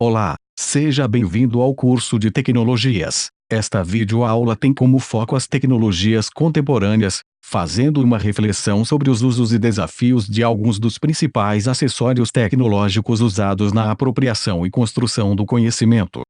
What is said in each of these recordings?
Olá, seja bem-vindo ao curso de Tecnologias. Esta videoaula tem como foco as tecnologias contemporâneas, fazendo uma reflexão sobre os usos e desafios de alguns dos principais acessórios tecnológicos usados na apropriação e construção do conhecimento.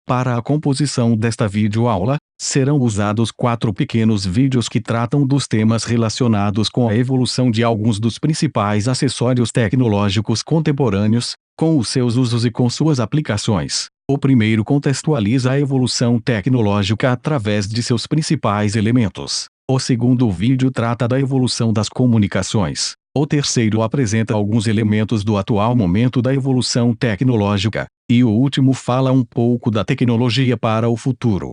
Para a composição desta videoaula, serão usados 4 pequenos vídeos que tratam dos temas relacionados com a evolução de alguns dos principais acessórios tecnológicos contemporâneos, com os seus usos e com suas aplicações. O primeiro contextualiza a evolução tecnológica através de seus principais elementos. O segundo vídeo trata da evolução das comunicações. O terceiro apresenta alguns elementos do atual momento da evolução tecnológica. E o último fala um pouco da tecnologia para o futuro.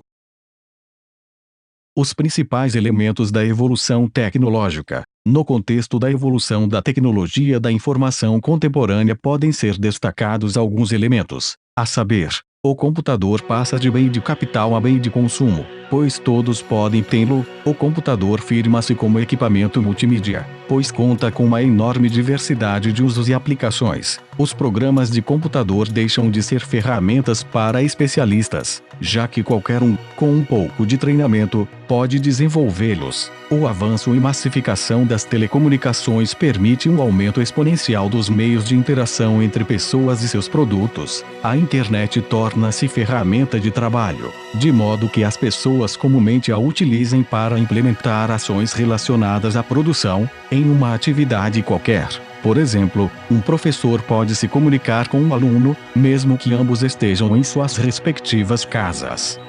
Os principais elementos da evolução tecnológica. No contexto da evolução da tecnologia da informação contemporânea podem ser destacados alguns elementos, a saber, o computador passa de bem de capital a bem de consumo, pois todos podem tê-lo. O computador firma-se como equipamento multimídia, pois conta com uma enorme diversidade de usos e aplicações. Os programas de computador deixam de ser ferramentas para especialistas, já que qualquer um, com um pouco de treinamento, pode desenvolvê-los. O avanço e massificação das telecomunicações permite um aumento exponencial dos meios de interação entre pessoas e seus produtos. A internet torna-se ferramenta de trabalho, de modo que as pessoas comumente a utilizem para implementar ações relacionadas à produção, em uma atividade qualquer. Por exemplo, um professor pode se comunicar com um aluno, mesmo que ambos estejam em suas respectivas casas.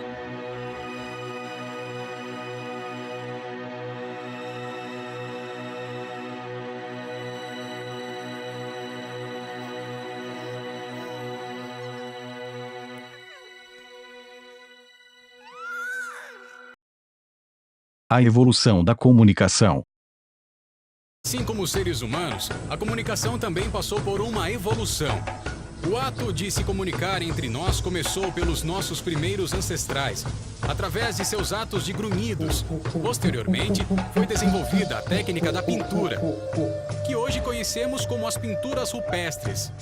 A evolução da comunicação. Assim como os seres humanos, a comunicação também passou por uma evolução. O ato de se comunicar entre nós começou pelos nossos primeiros ancestrais, através de seus atos de grunhidos. Posteriormente, foi desenvolvida a técnica da pintura, que hoje conhecemos como as pinturas rupestres,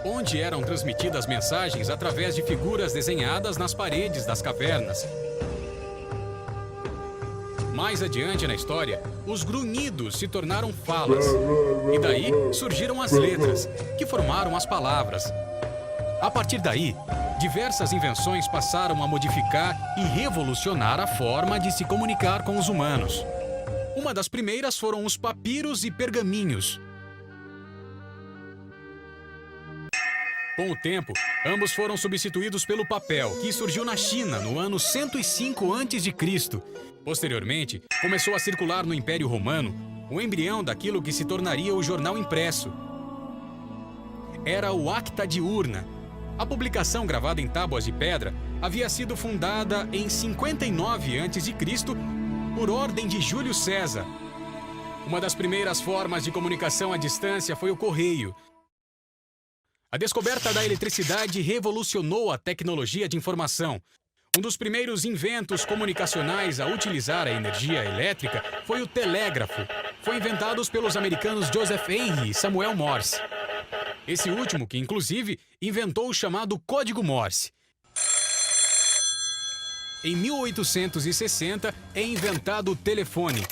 onde eram transmitidas mensagens através de figuras desenhadas nas paredes das cavernas. Mais adiante na história, os grunhidos se tornaram falas, e daí surgiram as letras, que formaram as palavras. A partir daí, diversas invenções passaram a modificar e revolucionar a forma de se comunicar com os humanos. Uma das primeiras foram os papiros e pergaminhos. Com o tempo, ambos foram substituídos pelo papel, que surgiu na China no ano 105 a.C. Posteriormente, começou a circular no Império Romano o embrião daquilo que se tornaria o jornal impresso. Era o Acta Diurna. A publicação gravada em tábuas de pedra havia sido fundada em 59 a.C. por ordem de Júlio César. Uma das primeiras formas de comunicação à distância foi o correio. A descoberta da eletricidade revolucionou a tecnologia de informação. Um dos primeiros inventos comunicacionais a utilizar a energia elétrica foi o telégrafo. Foi inventado pelos americanos Joseph Henry e Samuel Morse. Esse último que, inclusive, inventou o chamado Código Morse. Em 1860 é inventado o telefone.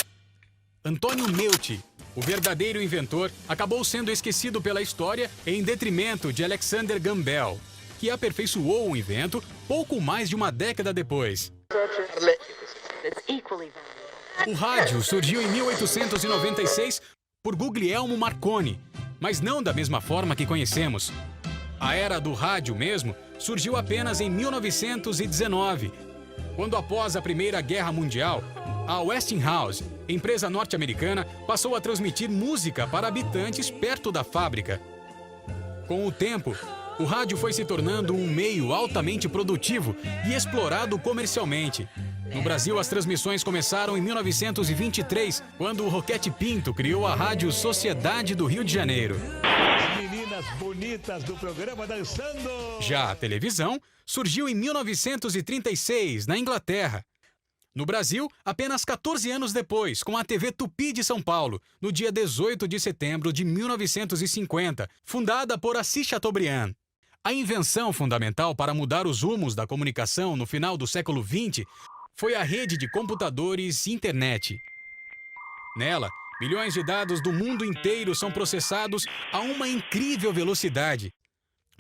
Antônio Meucci, o verdadeiro inventor, acabou sendo esquecido pela história em detrimento de Alexander Graham Bell, que aperfeiçoou o invento pouco mais de uma década depois. O rádio surgiu em 1896 por Guglielmo Marconi, mas não da mesma forma que conhecemos. A era do rádio mesmo surgiu apenas em 1919, quando após a Primeira Guerra Mundial, a Westinghouse, empresa norte-americana, passou a transmitir música para habitantes perto da fábrica. Com o tempo, o rádio foi se tornando um meio altamente produtivo e explorado comercialmente. No Brasil, as transmissões começaram em 1923, quando o Roquete Pinto criou a Rádio Sociedade do Rio de Janeiro. Meninas bonitas do programa Dançando. Já a televisão surgiu em 1936, na Inglaterra. No Brasil, apenas 14 anos depois, com a TV Tupi de São Paulo, no dia 18 de setembro de 1950, fundada por Assis Chateaubriand. A invenção fundamental para mudar os rumos da comunicação no final do século XX foi a rede de computadores Internet. Nela, milhões de dados do mundo inteiro são processados a uma incrível velocidade.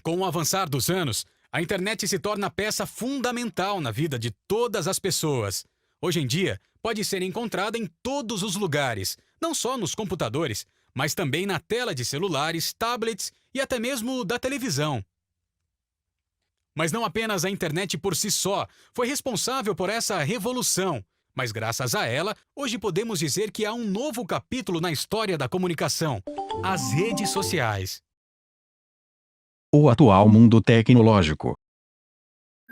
Com o avançar dos anos, a internet se torna peça fundamental na vida de todas as pessoas. Hoje em dia, pode ser encontrada em todos os lugares, não só nos computadores, mas também na tela de celulares, tablets e até mesmo da televisão. Mas não apenas a internet por si só foi responsável por essa revolução, mas graças a ela, hoje podemos dizer que há um novo capítulo na história da comunicação: as redes sociais. O atual mundo tecnológico.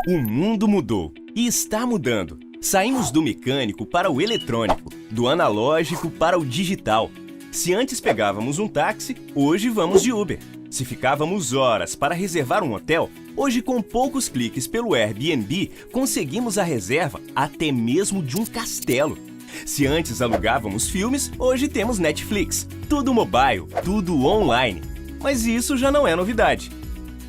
O mundo mudou e está mudando. Saímos do mecânico para o eletrônico, do analógico para o digital. Se antes pegávamos um táxi, hoje vamos de Uber. Se ficávamos horas para reservar um hotel, hoje com poucos cliques pelo Airbnb, conseguimos a reserva até mesmo de um castelo. Se antes alugávamos filmes, hoje temos Netflix. Tudo mobile, tudo online. Mas isso já não é novidade.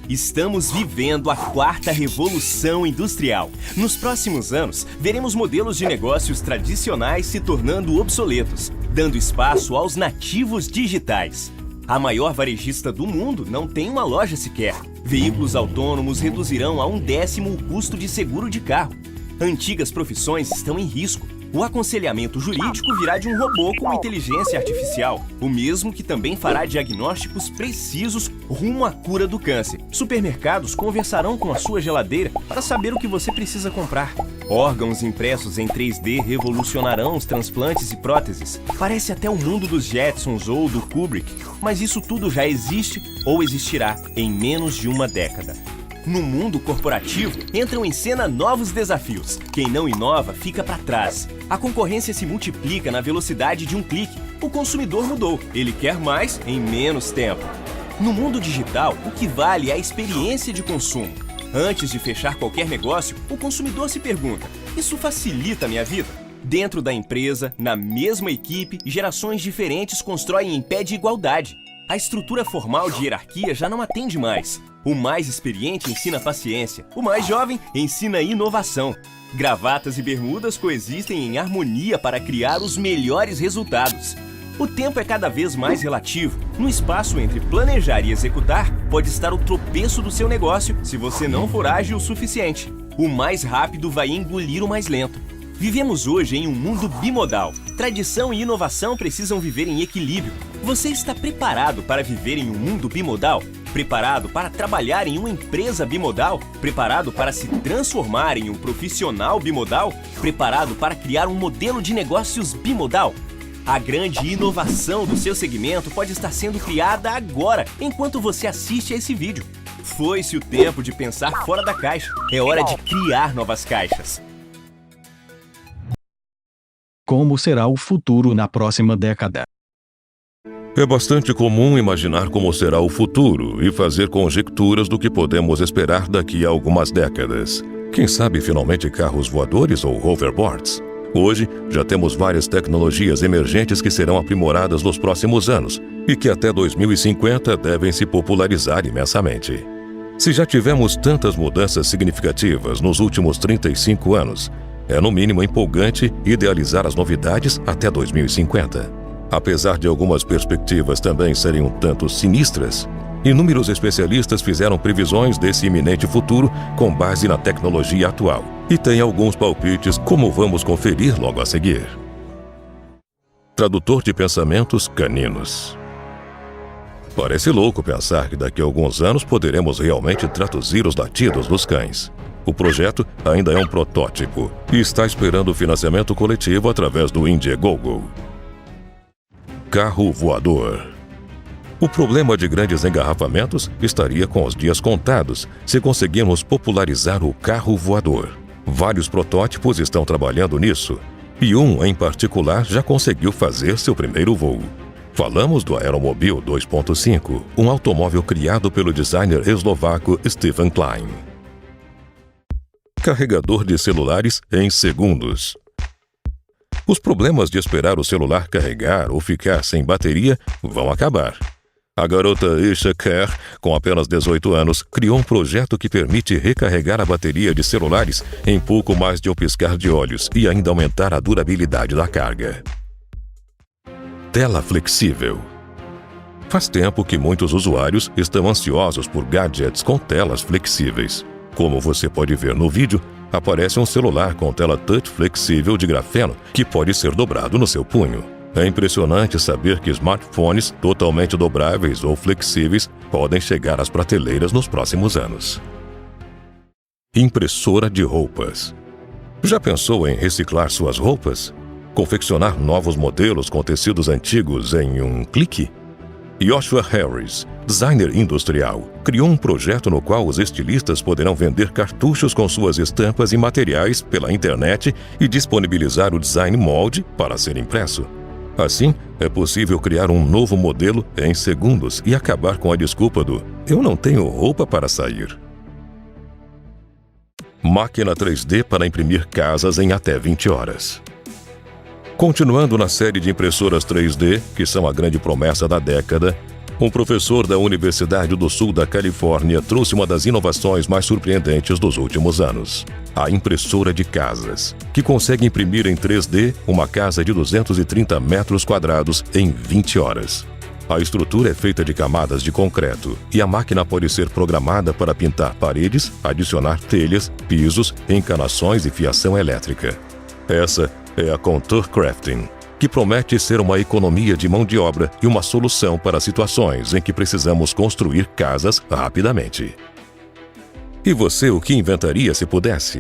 Estamos vivendo a quarta revolução industrial. Nos próximos anos, veremos modelos de negócios tradicionais se tornando obsoletos, dando espaço aos nativos digitais. A maior varejista do mundo não tem uma loja sequer. Veículos autônomos reduzirão a 1/10 o custo de seguro de carro. Antigas profissões estão em risco. O aconselhamento jurídico virá de um robô com inteligência artificial, o mesmo que também fará diagnósticos precisos rumo à cura do câncer. Supermercados conversarão com a sua geladeira para saber o que você precisa comprar. Órgãos impressos em 3D revolucionarão os transplantes e próteses. Parece até o mundo dos Jetsons ou do Kubrick, mas isso tudo já existe ou existirá em menos de uma década. No mundo corporativo, entram em cena novos desafios. Quem não inova fica para trás. A concorrência se multiplica na velocidade de um clique. O consumidor mudou. Ele quer mais em menos tempo. No mundo digital, o que vale é a experiência de consumo. Antes de fechar qualquer negócio, o consumidor se pergunta: isso facilita a minha vida? Dentro da empresa, na mesma equipe, gerações diferentes constroem em pé de igualdade. A estrutura formal de hierarquia já não atende mais. O mais experiente ensina paciência, o mais jovem ensina inovação. Gravatas e bermudas coexistem em harmonia para criar os melhores resultados. O tempo é cada vez mais relativo. No espaço entre planejar e executar, pode estar o tropeço do seu negócio se você não for ágil o suficiente. O mais rápido vai engolir o mais lento. Vivemos hoje em um mundo bimodal. Tradição e inovação precisam viver em equilíbrio. Você está preparado para viver em um mundo bimodal? Preparado para trabalhar em uma empresa bimodal? Preparado para se transformar em um profissional bimodal? Preparado para criar um modelo de negócios bimodal? A grande inovação do seu segmento pode estar sendo criada agora, enquanto você assiste a esse vídeo. Foi-se o tempo de pensar fora da caixa. É hora de criar novas caixas. Como será o futuro na próxima década? É bastante comum imaginar como será o futuro e fazer conjecturas do que podemos esperar daqui a algumas décadas. Quem sabe finalmente carros voadores ou hoverboards? Hoje, já temos várias tecnologias emergentes que serão aprimoradas nos próximos anos e que até 2050 devem se popularizar imensamente. Se já tivemos tantas mudanças significativas nos últimos 35 anos, é no mínimo empolgante idealizar as novidades até 2050. Apesar de algumas perspectivas também serem um tanto sinistras, inúmeros especialistas fizeram previsões desse iminente futuro com base na tecnologia atual. E tem alguns palpites, como vamos conferir logo a seguir. Tradutor de pensamentos caninos. Parece louco pensar que daqui a alguns anos poderemos realmente traduzir os latidos dos cães. O projeto ainda é um protótipo e está esperando financiamento coletivo através do Indiegogo. Carro voador. O problema de grandes engarrafamentos estaria com os dias contados se conseguirmos popularizar o carro voador. Vários protótipos estão trabalhando nisso, e um em particular já conseguiu fazer seu primeiro voo. Falamos do Aeromobil 2.5, um automóvel criado pelo designer eslovaco Stephen Klein. Carregador de celulares em segundos. Os problemas de esperar o celular carregar ou ficar sem bateria vão acabar. A garota Isha Kerr, com apenas 18 anos, criou um projeto que permite recarregar a bateria de celulares em pouco mais de um piscar de olhos e ainda aumentar a durabilidade da carga. Tela flexível. Faz tempo que muitos usuários estão ansiosos por gadgets com telas flexíveis. Como você pode ver no vídeo, aparece um celular com tela touch flexível de grafeno que pode ser dobrado no seu punho. É impressionante saber que smartphones totalmente dobráveis ou flexíveis podem chegar às prateleiras nos próximos anos. Impressora de roupas. Já pensou em reciclar suas roupas? Confeccionar novos modelos com tecidos antigos em um clique? Joshua Harris, designer industrial, criou um projeto no qual os estilistas poderão vender cartuchos com suas estampas e materiais pela internet e disponibilizar o design molde para ser impresso. Assim, é possível criar um novo modelo em segundos e acabar com a desculpa do "eu não tenho roupa para sair". Máquina 3D para imprimir casas em até 20 horas. Continuando na série de impressoras 3D, que são a grande promessa da década, um professor da Universidade do Sul da Califórnia trouxe uma das inovações mais surpreendentes dos últimos anos: a impressora de casas, que consegue imprimir em 3D uma casa de 230 metros quadrados em 20 horas. A estrutura é feita de camadas de concreto e a máquina pode ser programada para pintar paredes, adicionar telhas, pisos, encanações e fiação elétrica. Essa é a Contour Crafting, que promete ser uma economia de mão de obra e uma solução para situações em que precisamos construir casas rapidamente. E você, o que inventaria se pudesse?